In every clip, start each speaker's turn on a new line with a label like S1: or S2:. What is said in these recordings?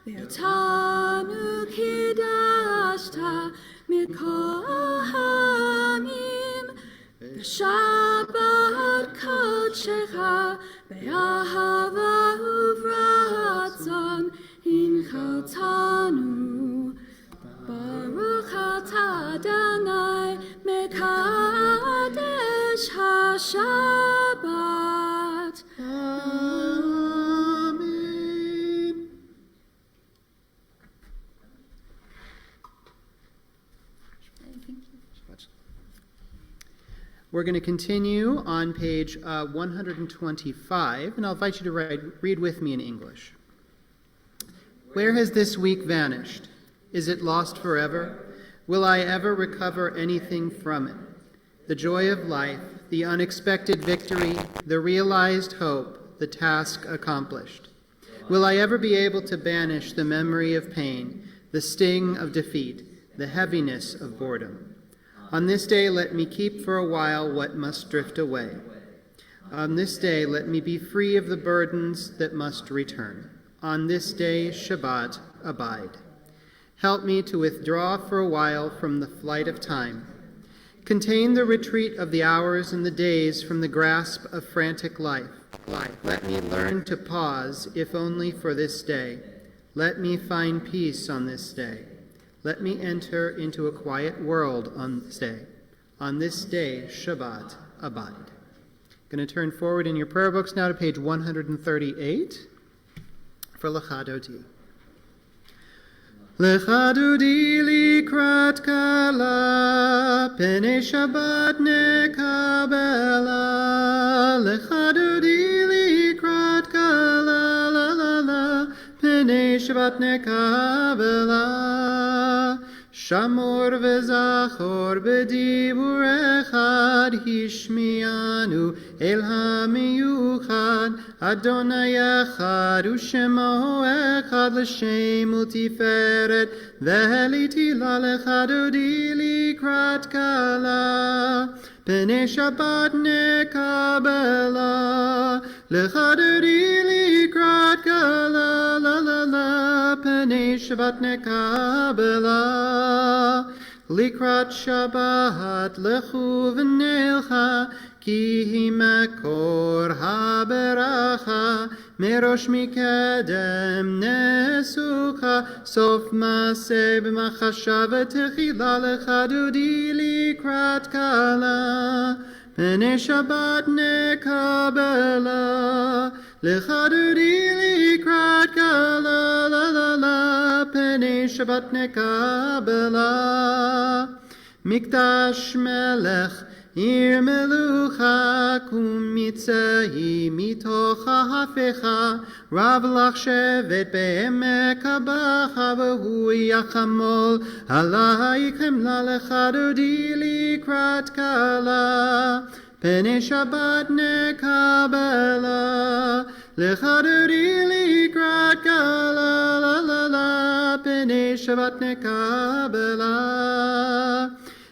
S1: ואותנו קידשת מכל העמים, בשבת קודשך באהבה וברצון הנחלתנו. ברוך אתה אדוני מקדש השבת.
S2: Amen. We're going to continue on page 125, and I'll invite you to read with me in English. Where has this week vanished? Is it lost forever? Will I ever recover anything from it? The joy of life, the unexpected victory, the realized hope, the task accomplished. Will I ever be able to banish the memory of pain, the sting of defeat, the heaviness of boredom? On this day, let me keep for a while what must drift away. On this day, let me be free of the burdens that must return. On this day, Shabbat, abide. Help me to withdraw for a while from the flight of time. Contain the retreat of the hours and the days from the grasp of frantic life. Let me learn to pause, if only for this day. Let me find peace on this day. Let me enter into a quiet world on this day. On this day, Shabbat, abide. I'm going to turn forward in your prayer books now to page 138 for Lecha Dodi. Lecha Dodi likrat kala, Penei Shabbat nekabela. Lecha Dodi likrat kala, la la la, Penei Shabbat nekabela. Shamor vezachor b'dibur echad, Hishmianu el hamiyuchad, Adonai echad u'shemo echad, l'shem u'tiferet, ve'elitila lecha dodi likrat kala, Penei Shabbat nekabela. Lecha dodi likrat kala, la la la, Penei Shabbat nekabela. Likrat Shabbat lechu v'nelcha, ki hi makor haberacha, merosh mikedem nesucha, sof maseh b'machasha v'techila. Lecha dodi likrat kala, Penei Shabbat nekabela. Lecha dodi likrat kala, la la la, Penei Shabbat nekabela. Mikdash melech ir melucha, kumitzei mitocha hafecha, Rav lach shevet be'emek habacha, v'hu yachamol alaychem. La lecha dodi likrat kala, Penei Shabbat nekabela. Lecha dodi likrat kala, la la la, Penei Shabbat nekabela.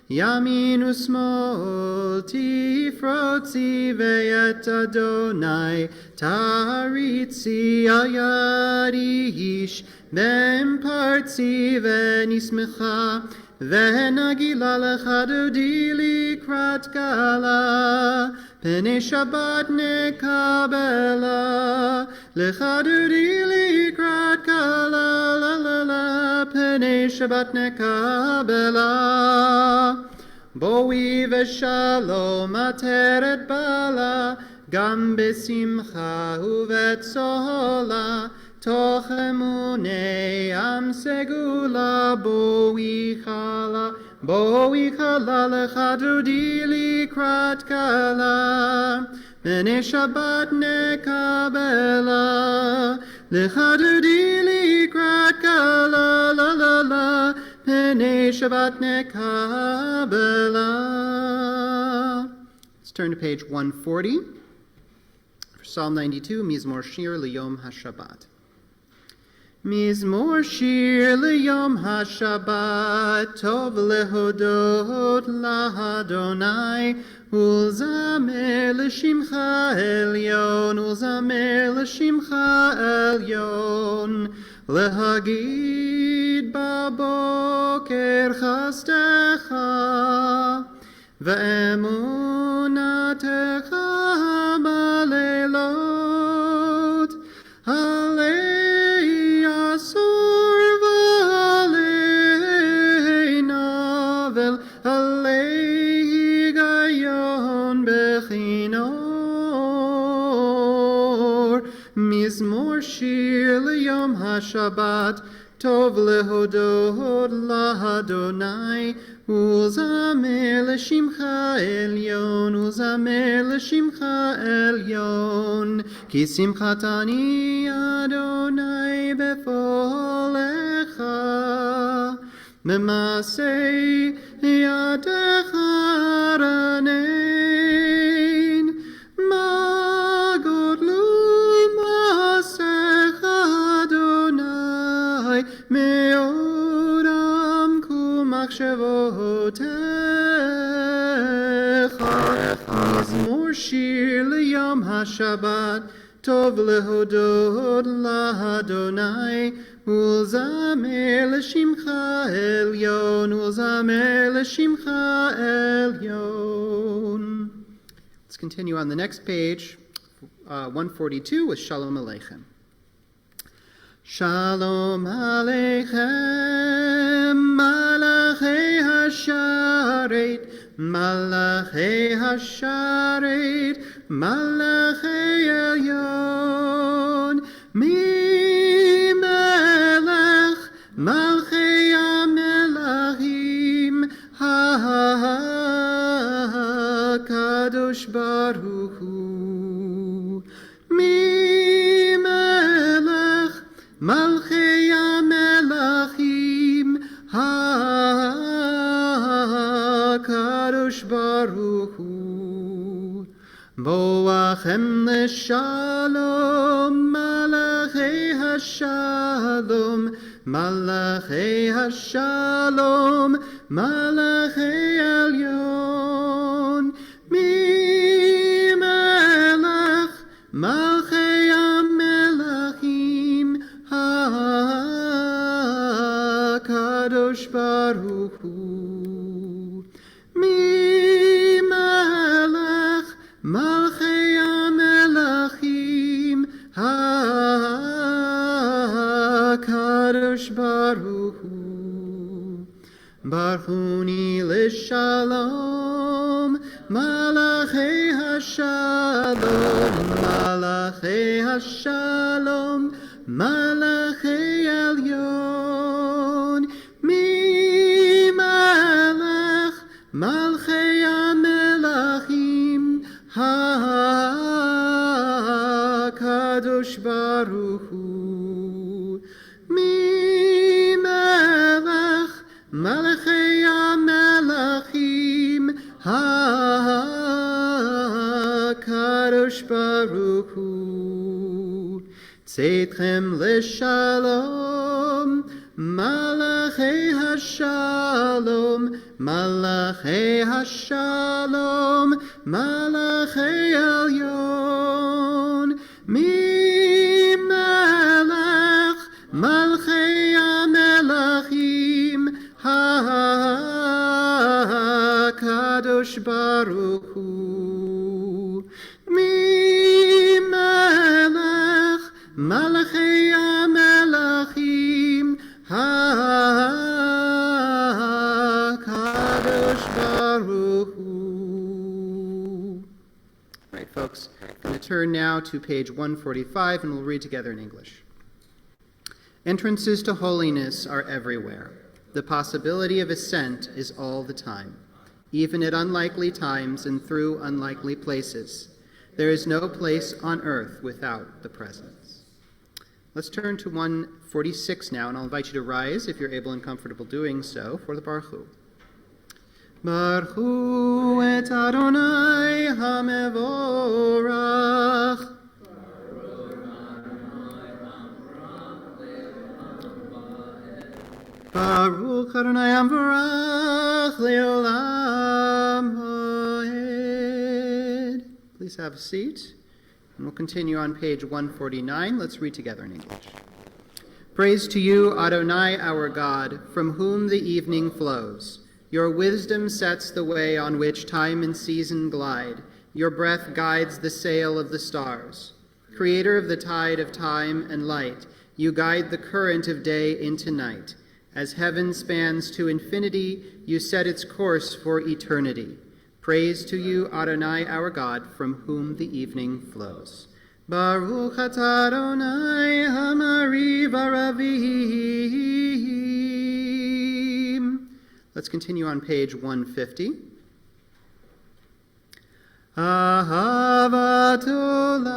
S2: Yamin u'smol tifrotzi, ve'et Adonai taritzi al yadi ish, ve'empartzi ve'nismecha, ve'nagila. Lecha dodi likrat kala, Penei Shabbat nekabela. Lecha dodi likrat kala, la la la, Penei Shabbat nekabela. Boi v'shalom ateret bala, gam besimcha uvetzola, toch emunei am segula. Boi chala, lecha dodi likrat kala, Penei Shabbat nekabela. Lecha dodi likrat kala, la la la, Penei Shabbat nekabela. Let's turn to page 140 for Psalm 92, Mizmor Shir L'Yom HaShabbat. Mizmor Shir L'Yom HaShabbat, Tov lehodot l'Adonai, Ulzamer l'shimcha elyon, Ulzamer l'shimcha elyon. להגיד בבוקר חסדך ואמונתך בלילות, עלי עשור ועלי נבל, עלי היגיון בכינור. מזמור שיר ליום השבת, טוב להודות לאדוני, ולזמר לשמך עליון, ולזמר לשמך עליון. כי שמחתני אדוני בפועלך, במעשה ידך ארנן. מה גודלו מעשיך אדוני, מאוד עמקו מחשבותיך. מזמור שיר ליום השבת, טוב להודות לאדוני, ולזמר לשמך עליון, ולזמר לשמך עליון. Let's continue on the next page, 142, with Shalom Aleichem. Shalom Aleichem, Malachei Hasharet, Malachei Hasharet, Malachei Elyon, Melech, Malchei HaMelachim, HaKadosh Baruch Hu. Melech, Malchei HaMelachim, HaKadosh Baruch Hu. Boachem leshalom, Malachei Hashalom, Malachei Hashalom, Malachei Elyon. Melech, Malchei HaMelachim, HaKadosh Baruch Hu. Melech, Malchei HaMelachim, HaKadosh Baruch Hu. Barchuni l'shalom, Malachei Hashalom, Malachei Hashalom, Malachei Elyon. Melech, Malchei HaMelachim, HaKadosh Baruch Hu. Melech, Malachei HaMelachim, HaKadosh Baruch Hu. Tzedchem l'shalom, Malachei Hashalom, Malachei Hashalom, Malachei Elyon. Melech, Malchei HaMelachim, HaKadosh Baruch Hu. Melech, Malachei HaMelachim, HaKadosh Baruch Hu. All right, folks, I'm going to turn now to page 145, and we'll read together in English. Entrances to holiness are everywhere. The possibility of ascent is all the time, even at unlikely times and through unlikely places. There is no place on earth without the presence. Let's turn to 146 now, and I'll invite you to rise if you're able and comfortable doing so for the Baruch Hu. Baruch Hu et Adonai HaMevorach. Baruch Adonai HaMevorach Le'olam Ha'ed. Please have a seat. And we'll continue on page 149. Let's read together in English. Praise to you, Adonai, our God, from whom the evening flows. Your wisdom sets the way on which time and season glide. Your breath guides the sail of the stars. Creator of the tide of time and light, you guide the current of day into night. As heaven spans to infinity, you set its course for eternity. Praise to you, Adonai, our God, from whom the evening flows. Baruch atah Adonai hamari v'ravim. Let's continue on page 150. Ahavat olam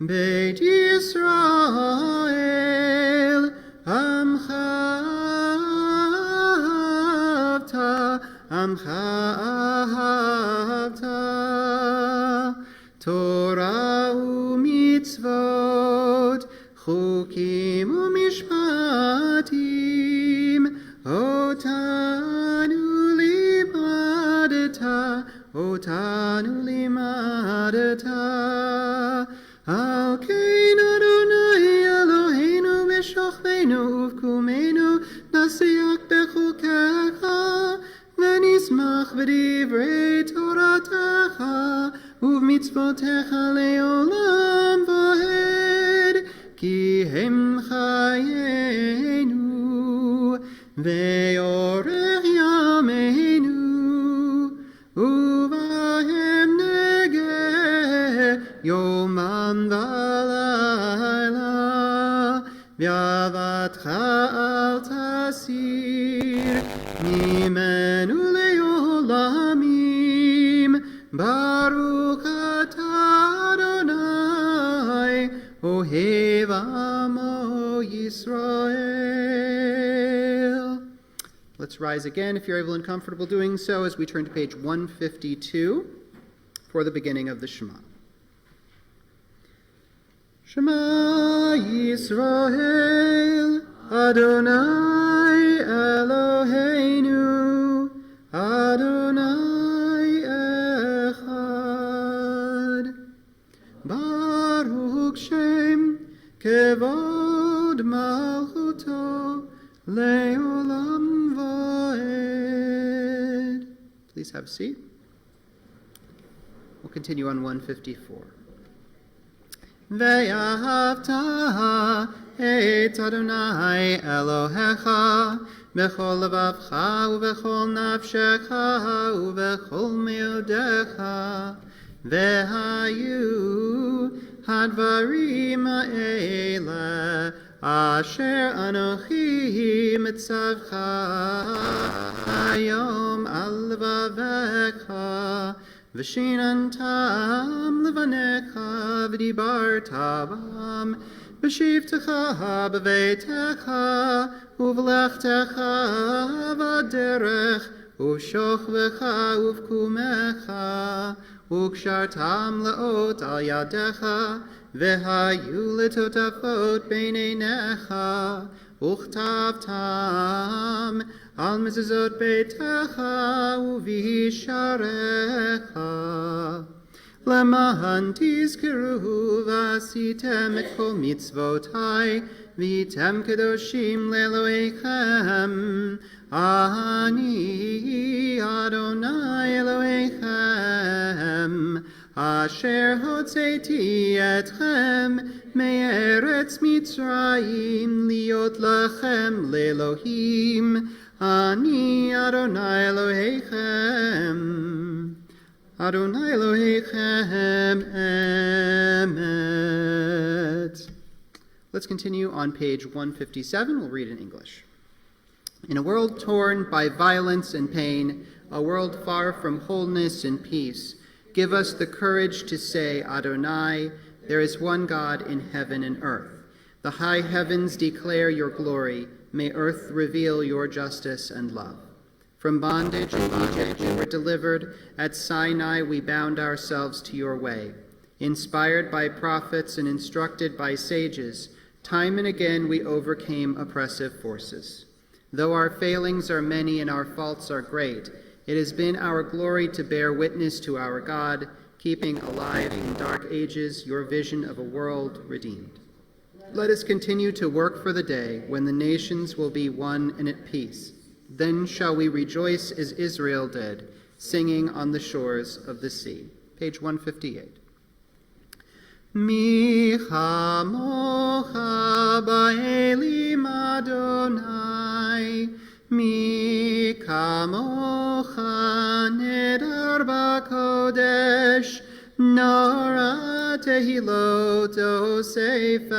S2: Beit Yisrael Amcha ahavta Torah u'mitzvot chukim u'mishpatim otanu limadata al kein Adonai Eloheinu b'shochvenu uvkumenu nasiach b'chukecha v'nismach b'divrei toratecha uv'mitzvotecha le'olam v'ed ki hem chayenu ve'orech yameinu uvahem negeh yomam v'layla v'avatcha al tasir mimenu le'olamim Baruch atah Adonai ohev amo Yisrael. Let's rise again, if you're able and comfortable doing so, as we turn to page 152 for the beginning of the Shema. Shema Yisrael, Adonai Eloheinu, Adonai Echad. Baruch Shem, Kevod Malchuto, Le'olam Va'ed. Please have a seat. We'll continue on 154. Ve'ahavta et Adonai Elohecha b'chol levavcha u'b'chol nafshecha u'b'chol meodecha ve'hayu hadvarim ha'ele asher anochi mitzavcha hayom al levavecha v'shinantam levanecha v'dibarta bam v'shivtecha b'veitecha uv'lechtecha v'derech uv'shochvecha uv'kumecha וקשרתם לאות על ידיך, והיו לטוטפות בין עיניך, וכתבתם על מזוזות ביתך ובשעריך. למען תזכרו ועשיתם את כל מצוותי, והייתם קדושים לאלוהיכם. אני אדוני אלוהיכם, אשר הוצאתי אתכם מארץ מצרים, להיות לכם לאלוהים. אני אדוני אלוהיכם, אדוני אלוהיכם emet. Let's continue on page 157. We'll read in English. In a world torn by violence and pain, a world far from wholeness and peace, give us the courage to say, Adonai, there is one God in heaven and earth. The high heavens declare your glory. May earth reveal your justice and love. From bondage in Egypt we were delivered. At Sinai we bound ourselves to your way. Inspired by prophets and instructed by sages, time and again we overcame oppressive forces. Though our failings are many and our faults are great, it has been our glory to bear witness to our God, keeping alive in dark ages your vision of a world redeemed. Let us continue to work for the day when the nations will be one and at peace. Then shall we rejoice as Israel did, singing on the shores of the sea. Page 158. Mi chamocha ba'elim Adonai, mi kamocha nedar b'kodesh, nara tehilot osefele,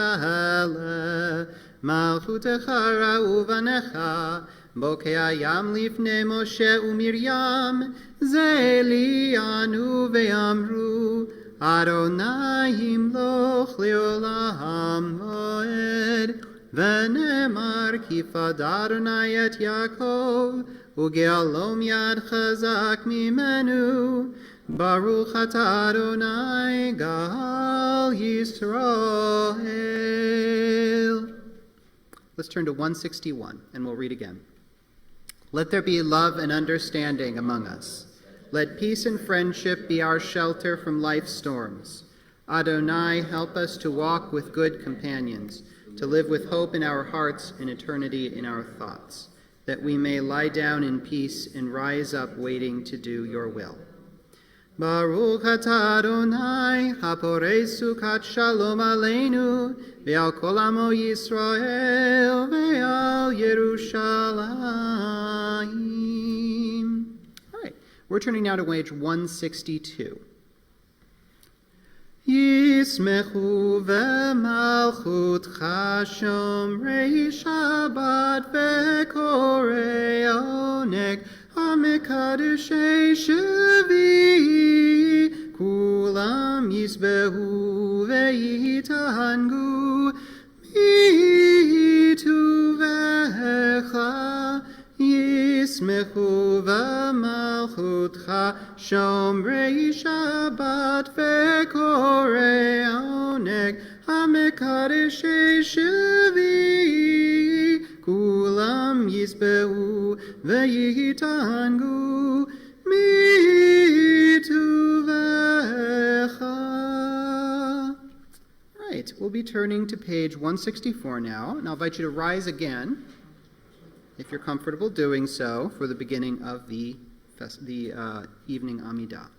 S2: malchutecha ra'u vanecha, bokei hayam lifnei Moshe u'Miriam, ze li'anu ve'amru, Adonai yimloch le'olam moed, v'nemar kifad Adonai et Yaakov, u'ge'alom yad chazak mimenu, Baruch atah Adonai gal Yisrael. Let's turn to 161, and we'll read again. Let there be love and understanding among us. Let peace and friendship be our shelter from life's storms. Adonai, help us to walk with good companions, to live with hope in our hearts and eternity in our thoughts, that we may lie down in peace and rise up waiting to do your will. Baruch atah Adonai, haporei sukat shalom aleinu, ve'al kol amo Yisrael, ve'al Yerushalayim. All right, we're turning now to page 162. Yismechu v'malchutcha shomrei Shabbat v'korei oneg Hamekadeshei Shevi, Kulam Yisbehu Ve'yitahangu, Mituvecha, Yismechu V'malchutcha, Shomrei Shabbat Ve'korei Oneg, Hamekadeshei Shevi, Kulam Yisbehu Ve'yitahangu mituvecha. Right, we'll be turning to page 164 now, and I'll invite you to rise again, if you're comfortable doing so, for the beginning of the evening Amidah.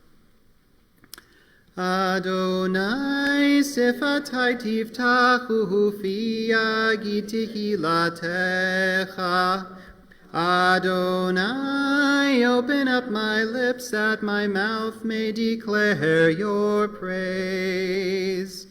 S2: Adonai sefatai tiftachu fi yagiti hilatecha. Adonai, open up my lips that my mouth may declare your praise.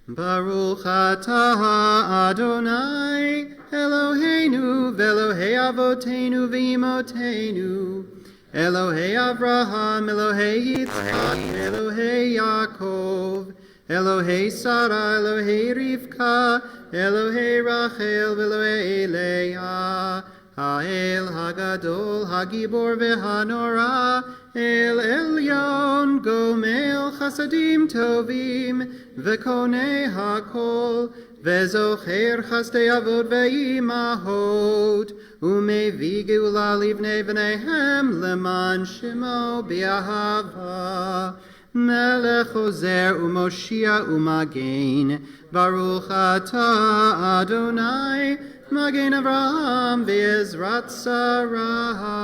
S2: Baruch atah Adonai, Eloheinu v'Elohei avotenu v'imotenu, Elohei Avraham, Elohei Yitzchak, Elohei Yaakov, Elohei Sarah, Elohei Rivka, Elohei Rachel, Elohei Leah, Ha'el Hagadol, Hagibor v'Hanora, El Elyon, Gomel Chasadim Tovim, V'konei HaKol, V'zocher Chastei Avot Ve'imahot, Umevi Geula Livnei V'neihem, Leman Shemo B'Ahava, Melech Ozer Umoshia Umagein, Baruch atah Adonai, Magen Avraham V'ezrat Sarah.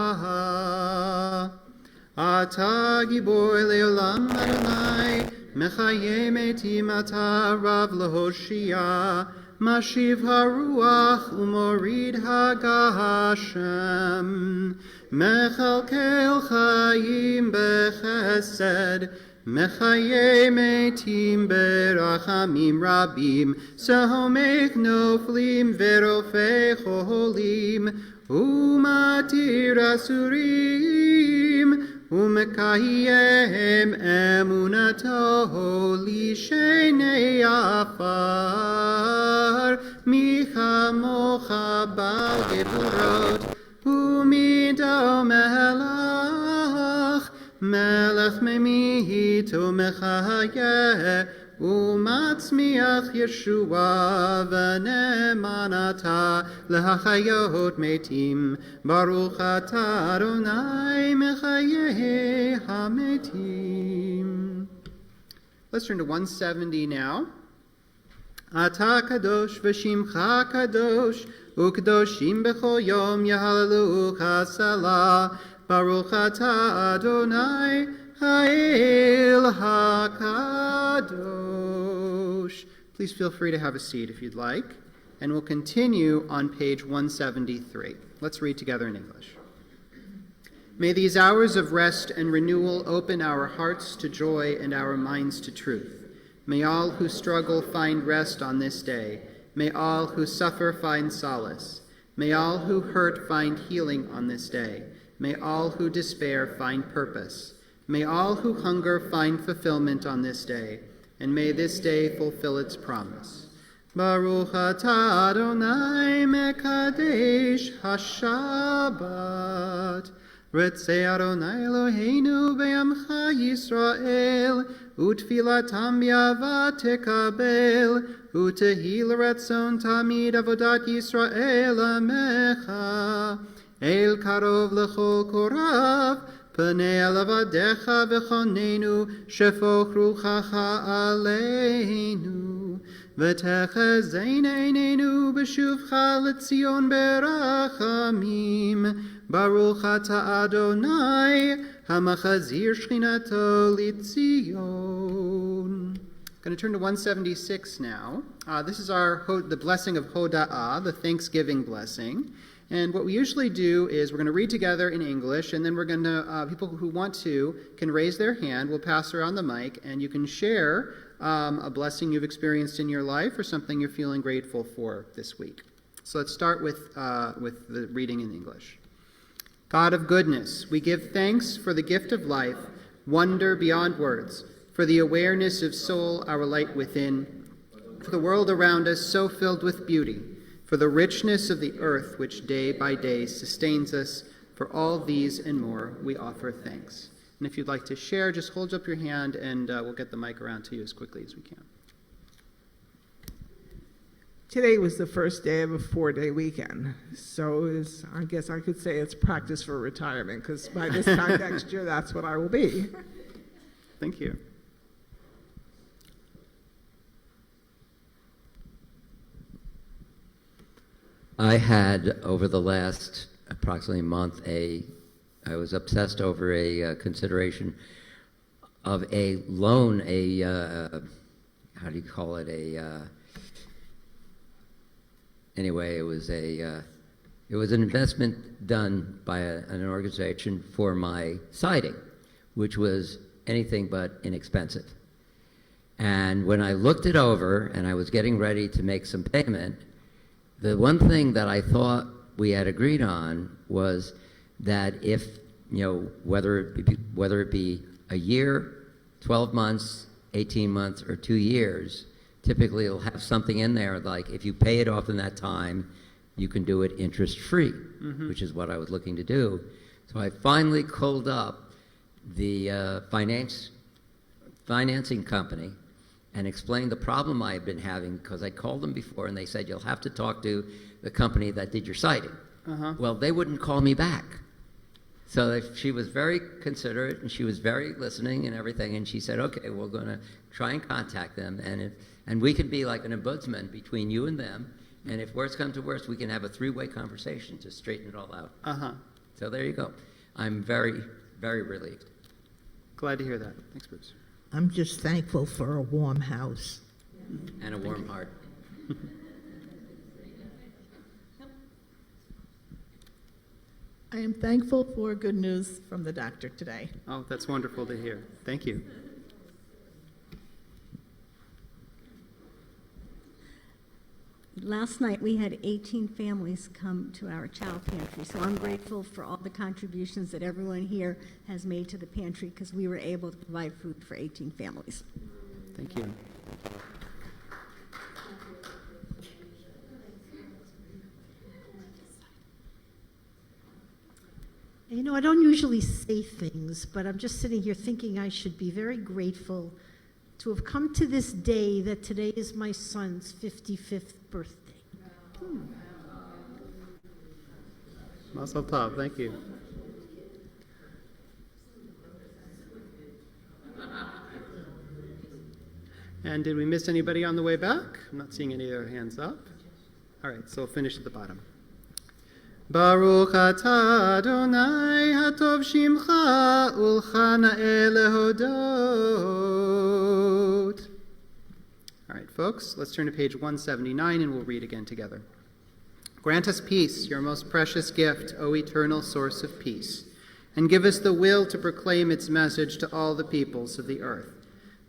S2: Ata Gibor Leolam Adonai, Mechaye Metim Ata Rav Lehoshia, Mashiv HaRuach Umorid HaGashem, Mechalkel Chaim Bechesed, Mechaye Metim Berachamim Rabim, Sahomech Noflim Verofei Cholim, Umatir Asurim, Umekayem Emunato Lishenei Afar, Michamocha Bal Geburot, Umido Melach, Melech Memihito Mechaye, Umatzmiach Yeshua v'nemanata lehachayot metim, Baruch atah Adonai mechayeh hametim. Let's turn to 170 now. אתה קדוש ושמך קדוש, וקדושים בכל יום יהללוך סלה. ברוך אתה אדוני האל HaKadosh. Please feel free to have a seat if you'd like, and we'll continue on page 173. Let's read together in English. May these hours of rest and renewal open our hearts to joy and our minds to truth. May all who struggle find rest on this day. May all who suffer find solace. May all who hurt find healing on this day. May all who despair find purpose. May all who hunger find fulfillment on this day. And may this day fulfill its promise. Baruch atah Adonai mekadesh hashabbat. Ritzei Adonai Eloheinu be'amcha Yisrael, utfilatam bi'ava tekabel, utehi l'ratzon tamid avodat Yisrael amecha. El karov l'chol korav, Pnei alavadecha v'chonenu, shefoch ruchacha aleinu. V'techezena einenu b'shuvcha l'tzion berachamim. Baruch ata Adonai, hamachazir shchinato l'tzion. Going to turn to 176 now. This is the blessing of Hoda'ah, the Thanksgiving blessing. And what we usually do is we're going to read together in English, and then we're going to, people who want to can raise their hand. We'll pass around the mic, and you can share a blessing you've experienced in your life or something you're feeling grateful for this week. So let's start with the reading in English. God of goodness, we give thanks for the gift of life, wonder beyond words, for the awareness of soul, our light within, for the world around us so filled with beauty, for the richness of the earth which day by day sustains us. For all these and more, we offer thanks. And if you'd like to share, just hold up your hand and we'll get the mic around to you as quickly as we can.
S3: Today was the first day of a 4-day weekend. So I guess I could say it's practice for retirement, because by this time next year, that's what I will be.
S2: Thank you.
S4: I had, over the last approximately month, I was obsessed over a consideration of a loan, how do you call it, anyway, it was an investment done by an organization for my siding, which was anything but inexpensive. And when I looked it over and I was getting ready to make some payment, the one thing that I thought we had agreed on was that if, whether it be a year, 12 months, 18 months, or 2 years, typically it'll have something in there like if you pay it off in that time, you can do it interest-free, which is what I was looking to do. So I finally called up the financing company and explained the problem I had been having, because I called them before and they said, you'll have to talk to the company that did your siding. Well, they wouldn't call me back. So she was very considerate and she was very listening and everything, and she said, okay, we're going to try and contact them, and we can be like an ombudsman between you and them, and if worse comes to worse, we can have a 3-way conversation to straighten it all out. So there you go. I'm very, very relieved.
S2: Glad to hear that. Thanks, Bruce.
S5: I'm just thankful for a warm house.
S4: And a warm heart.
S6: I am thankful for good news from the doctor today.
S2: Oh, that's wonderful to hear. Thank you.
S7: Last night we had 18 families come to our child pantry, so I'm grateful for all the contributions that everyone here has made to the pantry, because we were able to provide food for 18 families.
S2: Thank you.
S8: I don't usually say things, but I'm just sitting here thinking I should be very grateful to have come to this day, that today is my son's 55th birthday.
S2: Mazel tov. Thank you. And did we miss anybody on the way back? I'm not seeing any other hands up. All right, so we'll finish at the bottom. Baruch atah Adonai hatov shimcha ulcha na'eh lehodot. All right, folks, let's turn to page 179 and we'll read again together. Grant us peace, your most precious gift, O eternal source of peace, and give us the will to proclaim its message to all the peoples of the earth.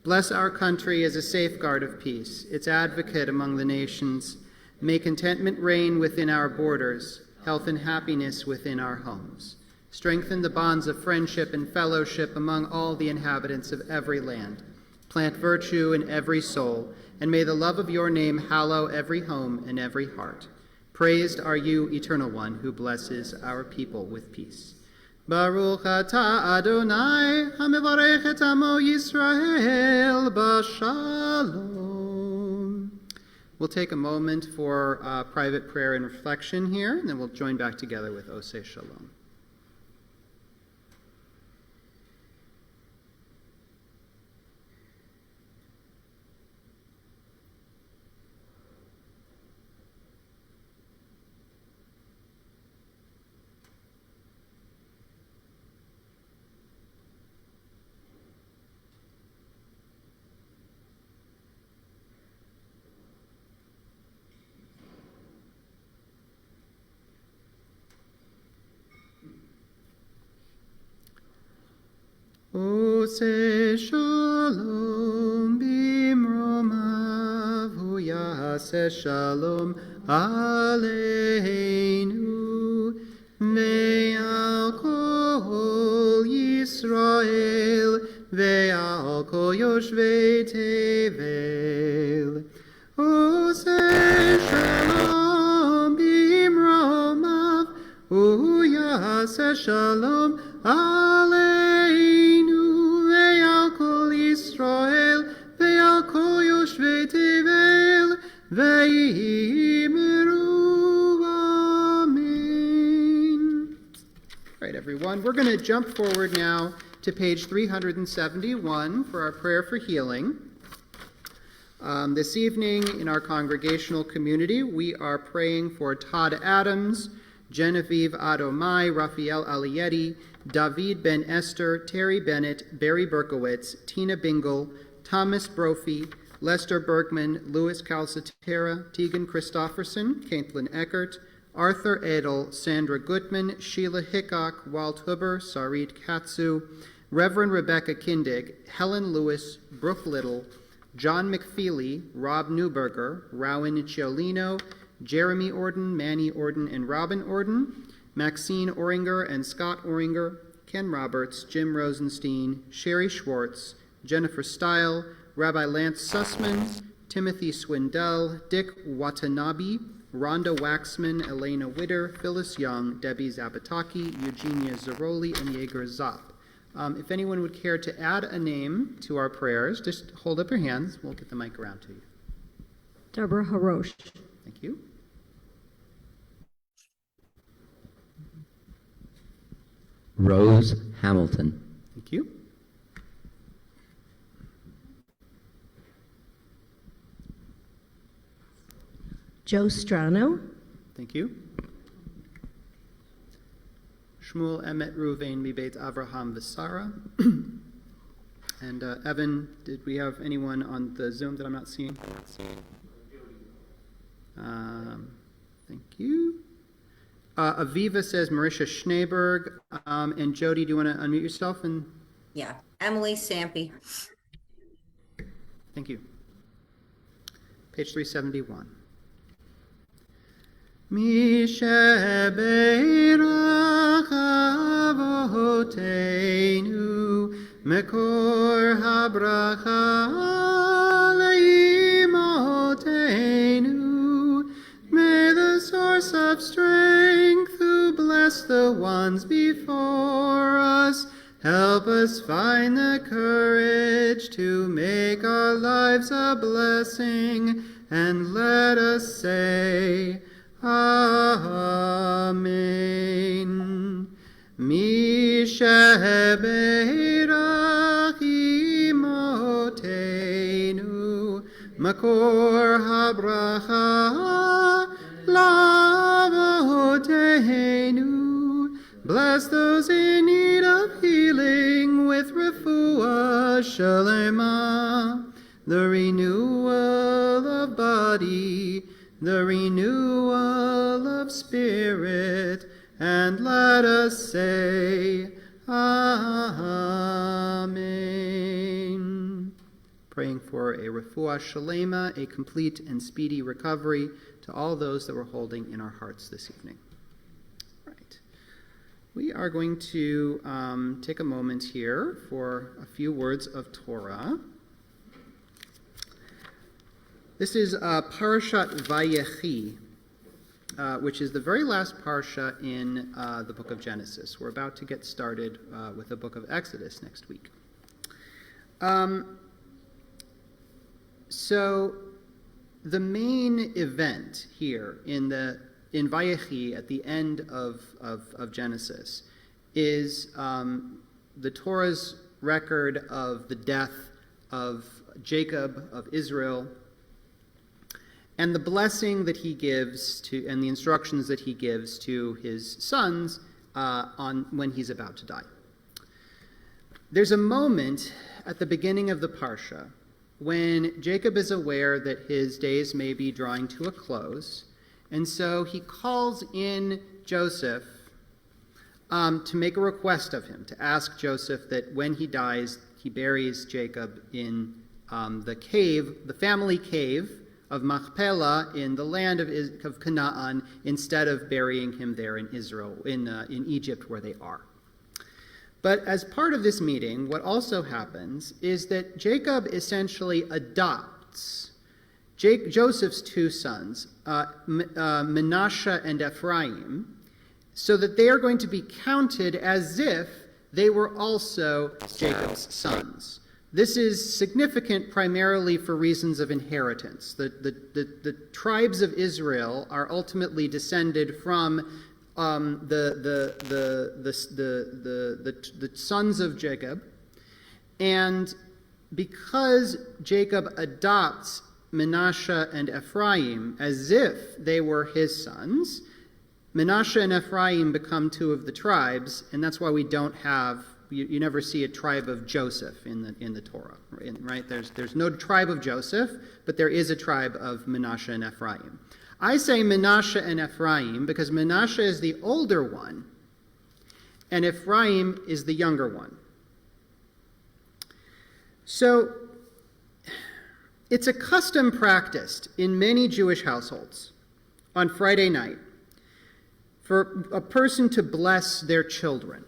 S2: Bless our country as a safeguard of peace, its advocate among the nations. May contentment reign within our borders, health and happiness within our homes. Strengthen the bonds of friendship and fellowship among all the inhabitants of every land. Plant virtue in every soul, and may the love of your name hallow every home and every heart. Praised are you, Eternal One, who blesses our people with peace. Baruch atah Adonai, hamevarech et amo Yisrael b'shalom. We'll take a moment for private prayer and reflection here, and then we'll join back together with Oseh Shalom. Oseh shalom bimromav hu yaseh shalom aleinu ve'al kol Yisrael ve'al kol yoshvei tevel. Oseh shalom bimromav hu yaseh shalom aleinu ve'al kol Yisrael ve'al kol yoshvei tevel ve'yimeru amen. All right, everyone, we're going to jump forward now to page 371 for our prayer for healing. This evening in our congregational community, we are praying for Todd Adams, Genevieve Adomai, Raphael Alietti, David Ben Esther, Terry Bennett, Barry Berkowitz, Tina Bingle, Thomas Brophy, Lester Bergman, Louis Calcetera, Tegan Christofferson, Caitlin Eckert, Arthur Edel, Sandra Gutman, Sheila Hickok, Walt Huber, Sarit Katsu, Reverend Rebecca Kindig, Helen Lewis, Brooke Little, John McFeely, Rob Newberger, Rowan Ciolino, Jeremy Orden, Manny Orden, and Robin Orden, Maxine Oringer and Scott Oringer, Ken Roberts, Jim Rosenstein, Sherry Schwartz, Jennifer Stile, Rabbi Lance Sussman, Timothy Swindell, Dick Watanabe, Rhonda Waxman, Elena Witter, Phyllis Young, Debbie Zabataki, Eugenia Zaroli, and Yeager Zopp. If anyone would care to add a name to our prayers, just hold up your hands. We'll get the mic around to you.
S7: Deborah Harosh.
S2: Thank you.
S4: Rose Hamilton.
S2: Thank you.
S8: Joe Strano.
S2: Thank you. Shmuel Emet Ruvain Mibeit Avraham Visara. And Evan, did we have anyone on the Zoom that I'm not seeing? Thank you. Aviva says Marisha Schneeberg. And Jody, do you want to unmute yourself? And
S9: Yeah, Emily Sampy.
S2: thank you. Page 371. Mishebeirach avoteinu mekor habracha leimotenu. May the source of strength who bless the ones before us help us find the courage to make our lives a blessing, and let us say, Amen. Mishebeirach imotenu Makor habracha la'avoteinu. Bless those in need of healing with refuah shalema, the renewal of body, the renewal of spirit, and let us say, Amen. Praying for a refuah shalema, a complete and speedy recovery to all those that we're holding in our hearts this evening. Right. We are going to take a moment here for a few words of Torah. This is Parashat Vayechi, which is the very last parsha in the book of Genesis. We're about to get started with the book of Exodus next week. So the main event here in Vayechi at the end of Genesis is the Torah's record of the death of Jacob, of Israel, and the blessing that he gives to, and the instructions that he gives to his sons when he's about to die. There's a moment at the beginning of the Parsha when Jacob is aware that his days may be drawing to a close, and so he calls in Joseph to make a request of him, to ask Joseph that when he dies, he buries Jacob in the cave, the family cave of Machpelah in the land of Canaan, instead of burying him there in Israel, in Egypt where they are. But as part of this meeting, what also happens is that Jacob essentially adopts Joseph's two sons, Manasseh and Ephraim, so that they are going to be counted as if they were also Jacob's sons. This is significant primarily for reasons of inheritance. The tribes of Israel are ultimately descended from the sons of Jacob, and because Jacob adopts Manasseh and Ephraim as if they were his sons, Manasseh and Ephraim become two of the tribes, and that's why we don't have. You never see a tribe of Joseph in the Torah, right? There's no tribe of Joseph, but there is a tribe of Manasseh and Ephraim. I say Manasseh and Ephraim because Manasseh is the older one, and Ephraim is the younger one. So it's a custom practiced in many Jewish households on Friday night for a person to bless their children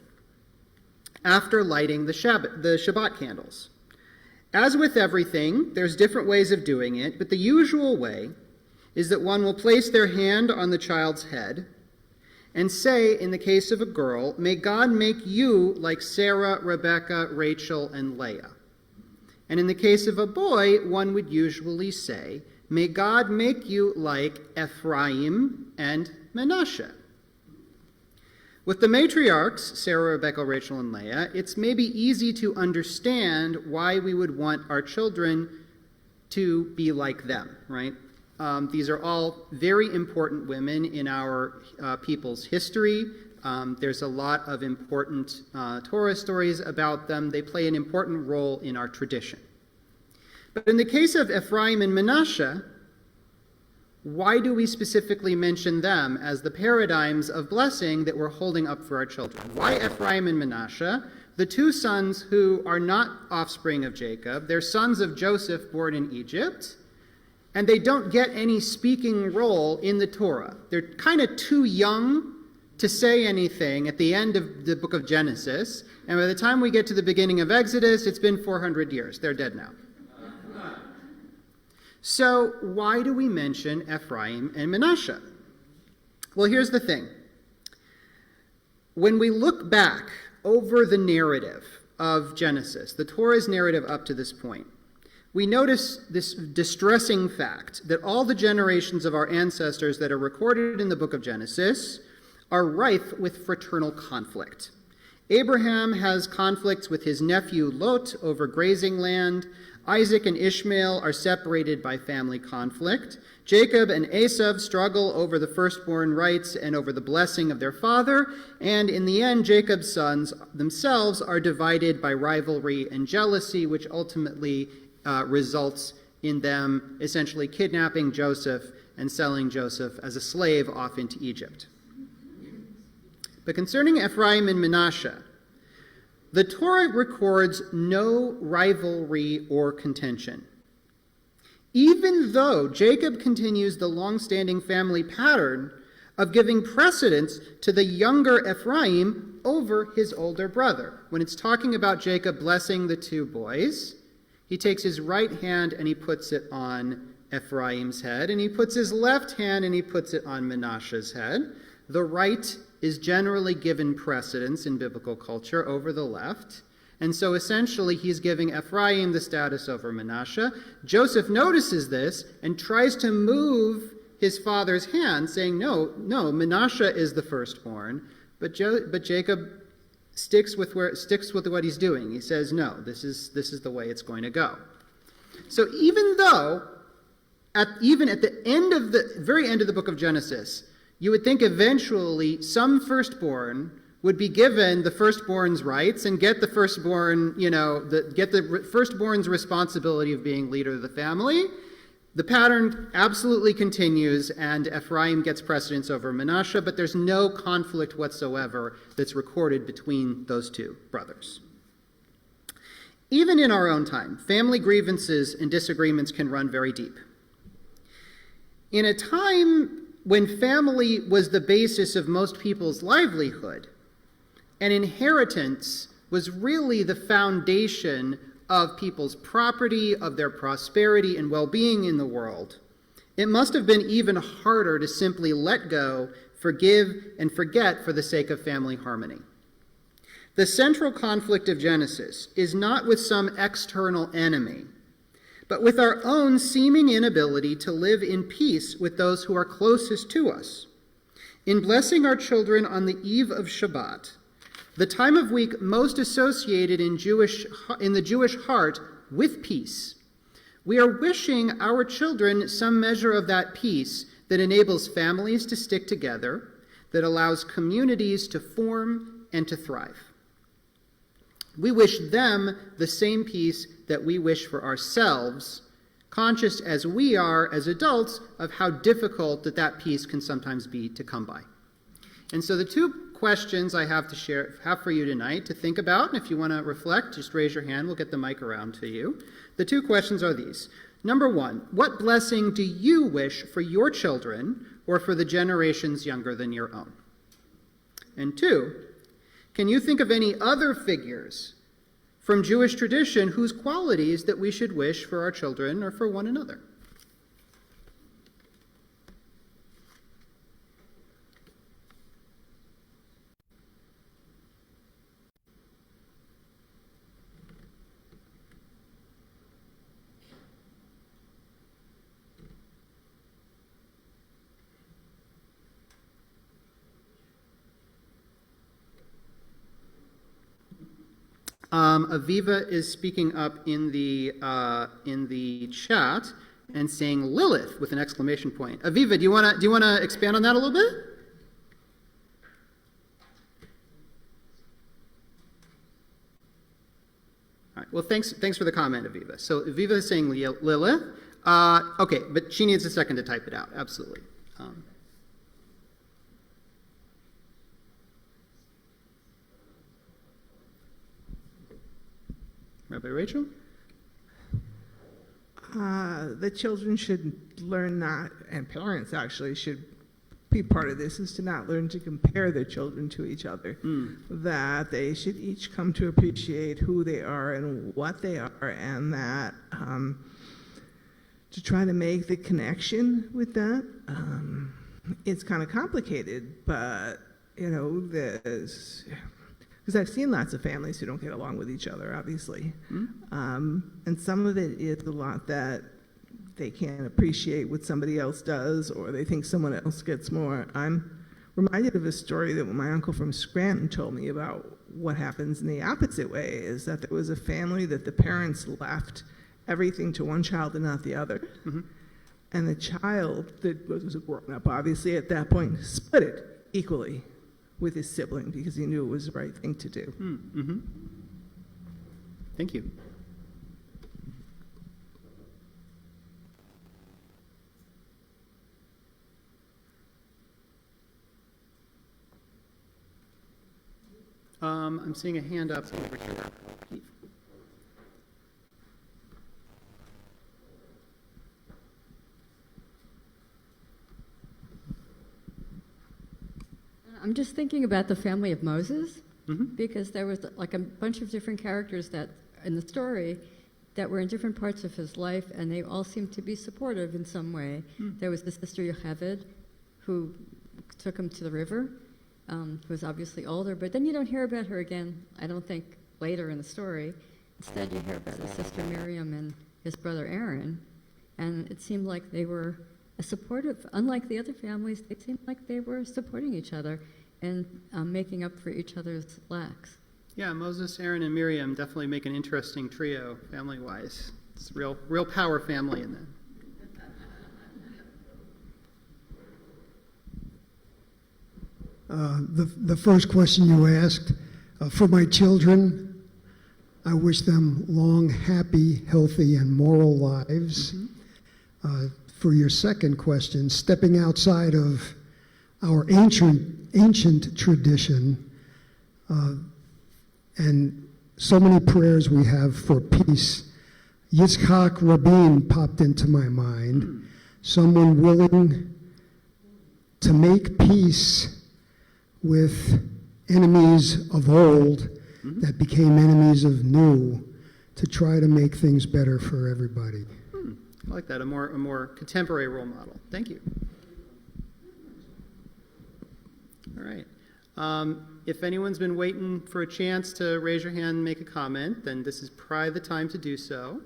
S2: after lighting the Shabbat candles. As with everything, there's different ways of doing it, but the usual way is that one will place their hand on the child's head and say, in the case of a girl, "May God make you like Sarah, Rebecca, Rachel, and Leah." And in the case of a boy, one would usually say, "May God make you like Ephraim and Manasseh." With the matriarchs, Sarah, Rebecca, Rachel, and Leah, it's maybe easy to understand why we would want our children to be like them, right? These are all very important women in our people's history. There's a lot of important Torah stories about them. They play an important role in our tradition. But in the case of Ephraim and Manasseh, why do we specifically mention them as the paradigms of blessing that we're holding up for our children? Why Ephraim and Manasseh, the two sons who are not offspring of Jacob? They're sons of Joseph born in Egypt, and they don't get any speaking role in the Torah. They're kind of too young to say anything at the end of the book of Genesis, and by the time we get to the beginning of Exodus, it's been 400 years. They're dead now. So why do we mention Ephraim and Manasseh? Well, here's the thing. When we look back over the narrative of Genesis, the Torah's narrative up to this point, we notice this distressing fact that all the generations of our ancestors that are recorded in the book of Genesis are rife with fraternal conflict. Abraham has conflicts with his nephew Lot over grazing land. Isaac and Ishmael are separated by family conflict. Jacob and Esau struggle over the firstborn rights and over the blessing of their father. And in the end, Jacob's sons themselves are divided by rivalry and jealousy, which ultimately results in them essentially kidnapping Joseph and selling Joseph as a slave off into Egypt. But concerning Ephraim and Manasseh, the Torah records no rivalry or contention. Even though Jacob continues the long-standing family pattern of giving precedence to the younger Ephraim over his older brother. When it's talking about Jacob blessing the two boys, he takes his right hand and he puts it on Ephraim's head, and he puts his left hand and he puts it on Manasseh's head. The right is generally given precedence in biblical culture over the left. And so essentially he's giving Ephraim the status over Manasseh. Joseph notices this and tries to move his father's hand, saying, no, Manasseh is the firstborn. But Jacob sticks with what he's doing. He says, no, this is the way it's going to go. So even though, even at the very end of the book of Genesis, you would think eventually some firstborn would be given the firstborn's rights and get the firstborn, get the firstborn's responsibility of being leader of the family. The pattern absolutely continues, and Ephraim gets precedence over Manasseh, but there's no conflict whatsoever that's recorded between those two brothers. Even in our own time, family grievances and disagreements can run very deep. In a time when family was the basis of most people's livelihood, and inheritance was really the foundation of people's property, of their prosperity and well-being in the world, it must have been even harder to simply let go, forgive, and forget for the sake of family harmony. The central conflict of Genesis is not with some external enemy, but with our own seeming inability to live in peace with those who are closest to us. In blessing our children on the eve of Shabbat, the time of week most associated in the Jewish heart with peace, we are wishing our children some measure of that peace that enables families to stick together, that allows communities to form and to thrive. We wish them the same peace that we wish for ourselves, conscious as we are as adults of how difficult that peace can sometimes be to come by. And so the two questions I have for you tonight to think about, and if you want to reflect, just raise your hand, we'll get the mic around to you. The two questions are these. Number one, what blessing do you wish for your children or for the generations younger than your own? And two, can you think of any other figures from Jewish tradition whose qualities that we should wish for our children or for one another? Aviva is speaking up in the chat and saying Lilith with an exclamation point. Aviva, do you want to expand on that a little bit? All right. Well, thanks for the comment, Aviva. So Aviva is saying Lilith. Okay, but she needs a second to type it out. Absolutely. Rabbi Rachel?
S3: The children should learn not, and parents actually should be part of this, is to not learn to compare their children to each other. That they should each come to appreciate who they are and what they are, and that to try to make the connection with that. It's kind of complicated, but, there's... Because I've seen lots of families who don't get along with each other, obviously. And some of it is a lot that they can't appreciate what somebody else does, or they think someone else gets more. I'm reminded of a story that my uncle from Scranton told me about what happens in the opposite way, is that there was a family that the parents left, everything to one child and not the other. And the child that was grown up, obviously, at that point, split it equally with his sibling because he knew it was the right thing to do.
S2: Thank you. I'm seeing a hand up over here.
S10: I'm just thinking about the family of Moses, because there was like a bunch of different characters that in the story that were in different parts of his life, and they all seemed to be supportive in some way. There was the sister Yocheved, who took him to the river, who was obviously older, but then you don't hear about her again, I don't think, later in the story. Instead, you hear about his sister Miriam and his brother Aaron, and it seemed like they were supportive. Unlike the other families, it seemed like they were supporting each other and making up for each other's lacks.
S2: Yeah, Moses, Aaron, and Miriam definitely make an interesting trio, family-wise. It's a real power family in that.
S11: The first question you asked, for my children, I wish them long, happy, healthy, and moral lives. For your second question, stepping outside of our ancient tradition, and so many prayers we have for peace, Yitzhak Rabin popped into my mind, someone willing to make peace with enemies of old that became enemies of new, to try to make things better for everybody.
S2: I like that, a more contemporary role model. Thank you. All right. If anyone's been waiting for a chance to raise your hand and make a comment, then this is probably the time to do so.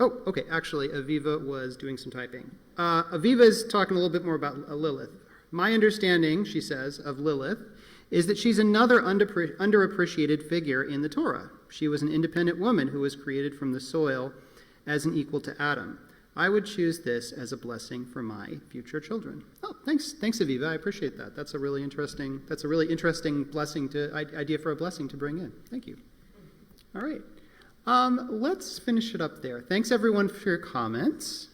S2: Oh, okay. Actually, Aviva was doing some typing. Aviva is talking a little bit more about Lilith. My understanding, she says, of Lilith is that she's another underappreciated figure in the Torah. She was an independent woman who was created from the soil as an equal to Adam. I would choose this as a blessing for my future children. Oh, thanks, Aviva. I appreciate that. That's a really interesting blessing idea for a blessing to bring in. Thank you. All right. Let's finish it up there. Thanks everyone for your comments.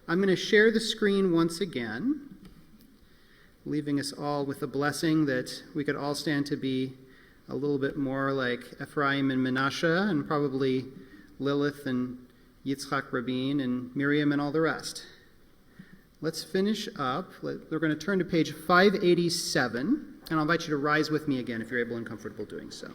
S2: I'm going to share the screen once again, leaving us all with a blessing that we could all stand to be a little bit more like Ephraim and Manasseh, and probably Lilith and Yitzhak Rabin and Miriam and all the rest. Let's finish up. We're going to turn to page 587, and I'll invite you to rise with me again if you're able and comfortable doing so.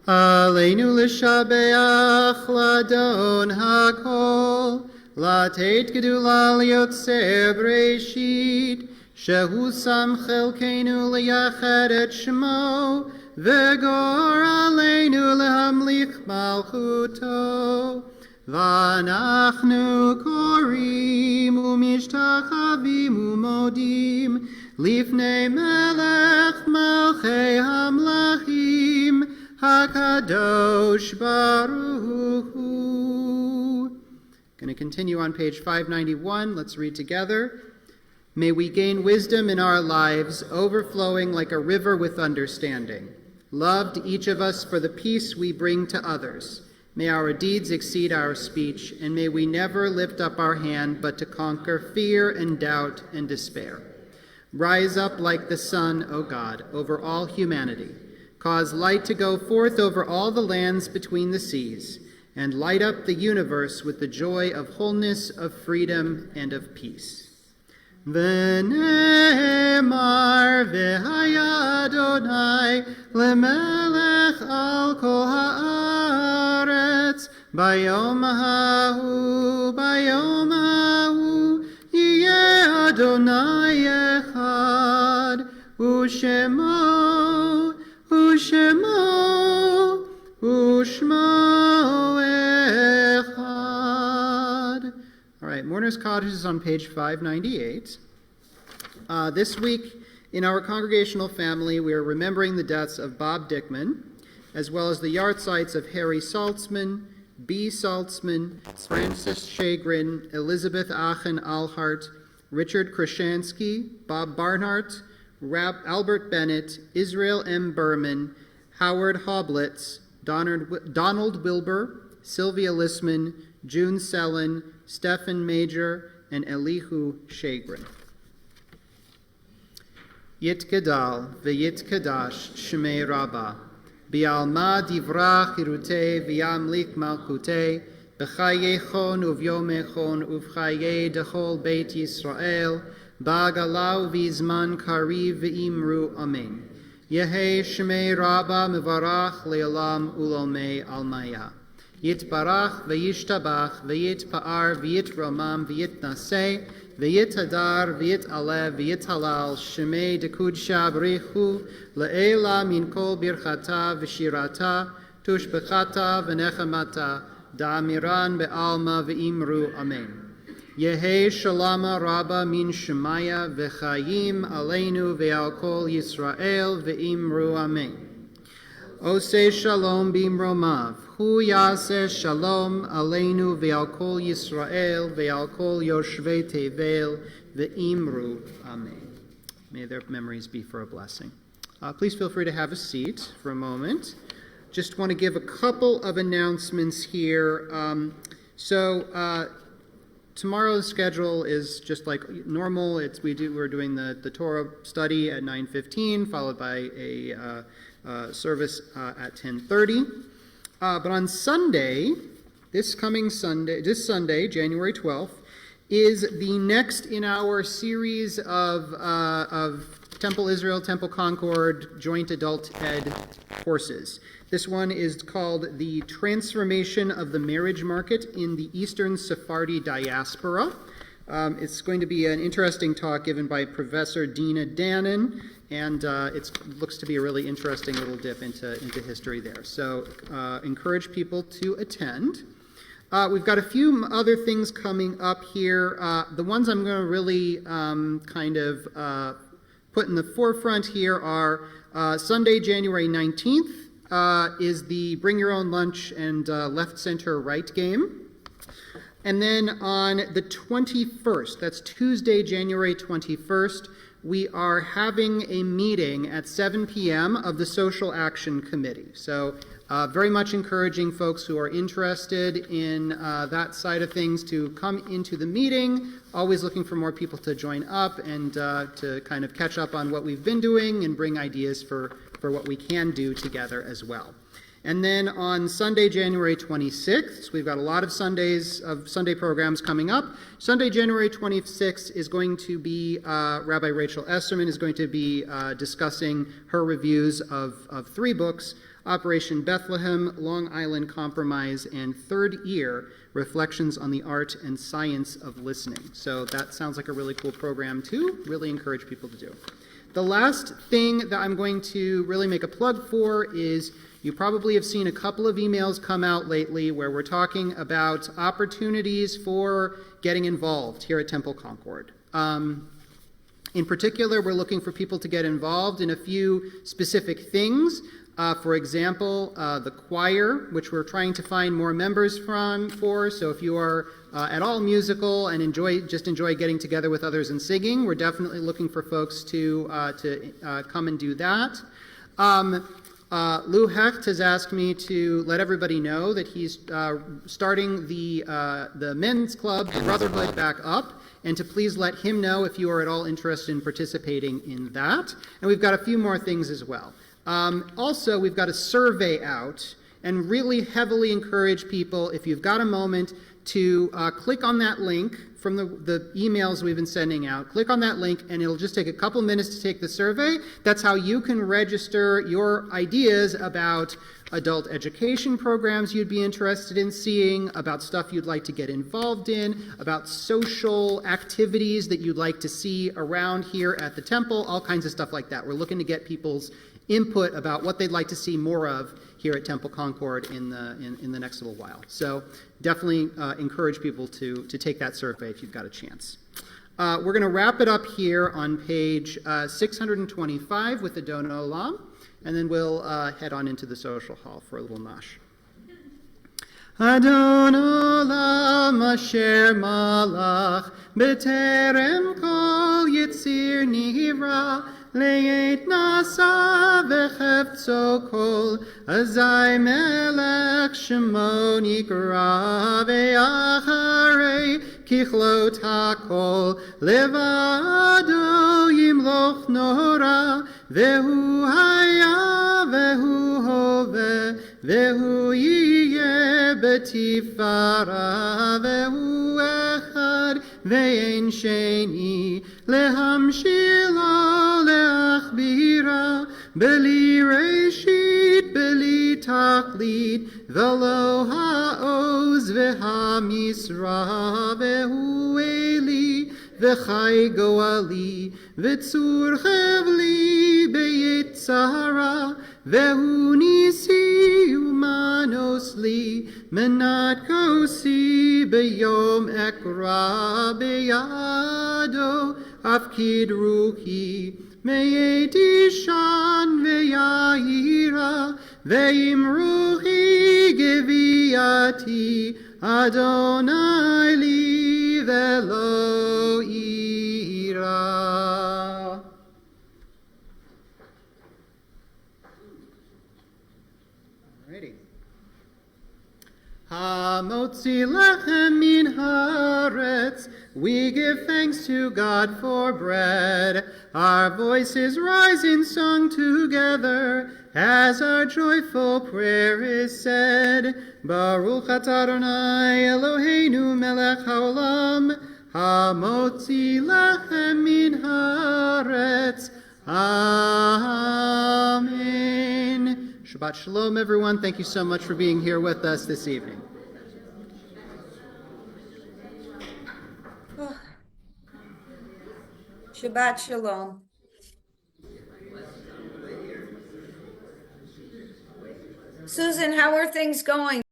S2: Aleinu l'shabeach ladon hakol, lateit gedula liyotzer breshit, shehu sam chelkeinu liyached et shmo, v'gor aleinu lehamlich malchuto, v'anachnu korim umishtachavim umodim, lifnei melech malchei hamlachim, HaKadosh Baruch Hu. Going to continue on page 591. Let's read together. May we gain wisdom in our lives, overflowing like a river with understanding. Loved each of us for the peace we bring to others. May our deeds exceed our speech, and may we never lift up our hand but to conquer fear and doubt and despair. Rise up like the sun, O God, over all humanity. Cause light to go forth over all the lands between the seas, and light up the universe with the joy of wholeness, of freedom, and of peace. V'ne'emar v'haya Adonai lemelech al kol ha'aretz bayom ha'u yeh Adonai echad u'shemo echad. All right, Mourner's Cottage is on page 598. This week in our congregational family, we are remembering the deaths of Bob Dickman, as well as the yahrzeits of Harry Saltzman, B. Saltzman, Francis Chagrin, Elizabeth Aachen Alhart, Richard Krashansky, Bob Barnhart, Albert Bennett, Israel M. Berman, Howard Hoblitz, Donald Wilbur, Sylvia Lissman, June Sellen, Stephen Major, and Elihu Chagrin. Yitgadal v'yitkadash Shemei Rabbah, Bi'alma divrach irute v'yamlik malkute, B'chayechon uvyomechon uvchaye dechol Beit Yisrael, Ba'galau v'izman kariv v'imru amen. Yehe Shemei Rabbah mevarach le'olam ulomei almaya. Yitbarach v'yishtabach v'yitpa'ar v'yitromam v'yitnaseh v'yithadar v'yitalev v'yithalal Shemei dekudsha b'richu le'ela min kol birchata v'shirata tushbechata v'nechamata da'amiran be'alma v'imru amen. Yehe shalama rabba min shemaya v'chayim aleinu ve'al kol Yisrael v'imru amen. Ose shalom bimromav, hu yaseh shalom aleinu ve'al kol Yisrael ve'al kol yoshvei tevel ve'imru amen. May their memories be for a blessing. Please feel free to have a seat for a moment. Just want to give a couple of announcements here. Tomorrow's schedule is just like normal. We're doing the Torah study at 9:15, followed by a service at 10:30. But on Sunday, this Sunday, January 12th, is the next in our series of Temple Israel, Temple Concord Joint Adult Ed courses. This one is called The Transformation of the Marriage Market in the Eastern Sephardi Diaspora. It's going to be an interesting talk given by Professor Dina Dannon, and it looks to be a really interesting little dip into history there. So encourage people to attend. We've got a few other things coming up here. The ones I'm going to really put in the forefront here are Sunday, January 19th, is the Bring Your Own Lunch and Left Center Right game. And then on the 21st, that's Tuesday, January 21st, we are having a meeting at 7 p.m. of the Social Action Committee. So very much encouraging folks who are interested in that side of things to come into the meeting. Always looking for more people to join up and to kind of catch up on what we've been doing and bring ideas for what we can do together as well. And then on Sunday, January 26th, we've got a lot of Sunday programs coming up. Sunday, January 26th is going to be, Rabbi Rachel Esserman is going to be discussing her reviews of 3 books, Operation Bethlehem, Long Island Compromise, and Third Ear, Reflections on the Art and Science of Listening. So that sounds like a really cool program too. Really encourage people to do. The last thing that I'm going to really make a plug for is you probably have seen a couple of emails come out lately where we're talking about opportunities for getting involved here at Temple Concord. In particular, we're looking for people to get involved in a few specific things. For example, the choir, which we're trying to find more members for. So if you are at all musical and enjoy getting together with others and singing, we're definitely looking for folks to come and do that. Lou Hecht has asked me to let everybody know that he's starting the men's club, the Brotherhood, back up, and to please let him know if you are at all interested in participating in that. And we've got a few more things as well. Also, we've got a survey out, and really heavily encourage people, if you've got a moment, to click on that link from the emails we've been sending out. Click on that link, and it'll just take a couple minutes to take the survey. That's how you can register your ideas about adult education programs you'd be interested in seeing, about stuff you'd like to get involved in, about social activities that you'd like to see around here at the temple, all kinds of stuff like that. We're looking to get people's input about what they'd like to see more of here at Temple Concord in the next little while. So definitely encourage people to take that survey if you've got a chance. We're going to wrap it up here on page 625 with the Don Olam, and then we'll head on into the social hall for a little nosh. Adon Olam asher malach b'terem kol yitzir nivra le'et nasa v'chefzo kol azai melech shemo nikra ve'acharei kichlot hakol levado yimloch nora vehu haya vehu hove vehu yiyeh betifara vehu echad ve'en sheni lehamshilo leachbira beli reshit beli tachlit velo ha'oz ve'hamisra vehu eli v'chai goali v'tzur chevli beyitzara vehu nisi umanos li menat kosi beyom ekra beyado afkid ruhi meyeti shan veyahira ve'im ruhi geviati Adonai li velo ira. Alrighty. Hamotzi lechem min haaretz. We give thanks to God for bread. Our voices rise in song together as our joyful prayer is said. Baruch atah Adonai Eloheinu melech haolam hamotzi lechem min haaretz. Amen. Shabbat shalom, everyone. Thank you so much for being here with us this evening.
S9: Shabbat shalom. Susan, how are things going?